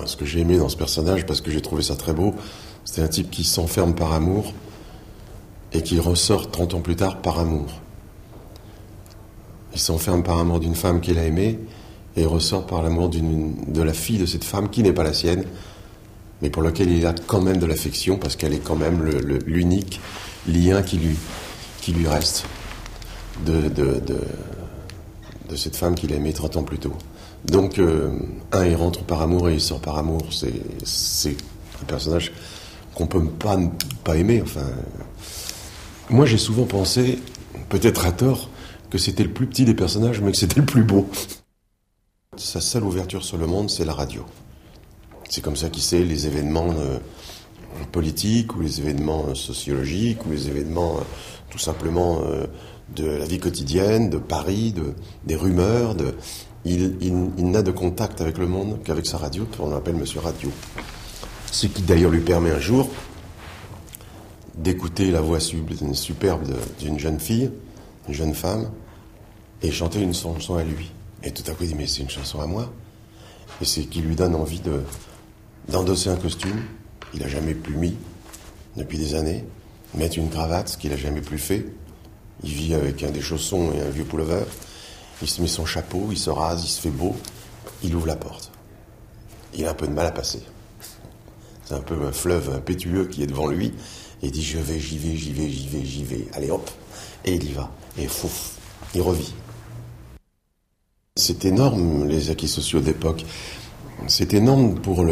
ce que j'ai aimé dans ce personnage, parce que j'ai trouvé ça très beau, c'est un type qui s'enferme par amour et qui ressort 30 ans plus tard par amour. Il s'enferme par amour d'une femme qu'il a aimée et il ressort par l'amour de la fille de cette femme qui n'est pas la sienne, mais pour laquelle il a quand même de l'affection, parce qu'elle est quand même l'unique lien qui lui reste de cette femme qu'il a aimée 30 ans plus tôt. Donc, il rentre par amour et il sort par amour. C'est un personnage qu'on peut pas aimer. Enfin, moi, j'ai souvent pensé, peut-être à tort, que c'était le plus petit des personnages, mais que c'était le plus beau. Sa seule ouverture sur le monde, c'est la radio. C'est comme ça qu'il sait les événements politiques, ou les événements sociologiques, ou les événements tout simplement de la vie quotidienne, de Paris, des rumeurs. Il n'a de contact avec le monde qu'avec sa radio, on l'appelle Monsieur Radio. Ce qui d'ailleurs lui permet un jour d'écouter la voix superbe d'une jeune fille, une jeune femme, et chanter une chanson à lui. Et tout à coup il dit, mais c'est une chanson à moi. Et c'est qui lui donne envie d'endosser un costume qu'il n'a jamais plus mis depuis des années, mettre une cravate, ce qu'il n'a jamais plus fait. Il vit avec des chaussons et un vieux pullover. Il se met son chapeau, il se rase, il se fait beau. Il ouvre la porte. Il a un peu de mal à passer. C'est un peu un fleuve impétueux qui est devant lui. Et il dit, j'y vais. Allez hop. Et il y va. Et fouf, il revit. C'est énorme, les acquis sociaux d'époque. C'est énorme pour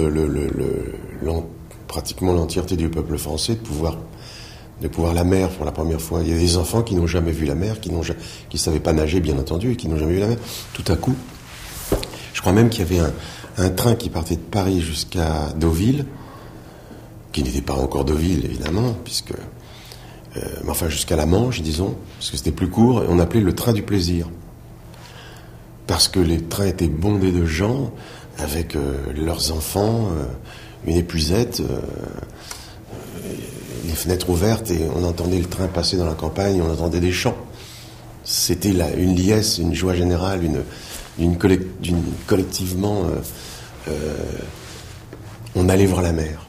pratiquement l'entièreté du peuple français de pouvoir la mer pour la première fois. Il y a des enfants qui n'ont jamais vu la mer, qui ne savaient pas nager, bien entendu, et qui n'ont jamais vu la mer. Tout à coup, je crois même qu'il y avait un train qui partait de Paris jusqu'à Deauville, qui n'était pas encore Deauville, évidemment, mais enfin jusqu'à la Manche, disons, parce que c'était plus court, et on appelait le train du plaisir. Parce que les trains étaient bondés de gens, avec leurs enfants, une épuisette, les fenêtres ouvertes, et on entendait le train passer dans la campagne, on entendait des chants. C'était une liesse, une joie générale, collectivement, on allait voir la mer.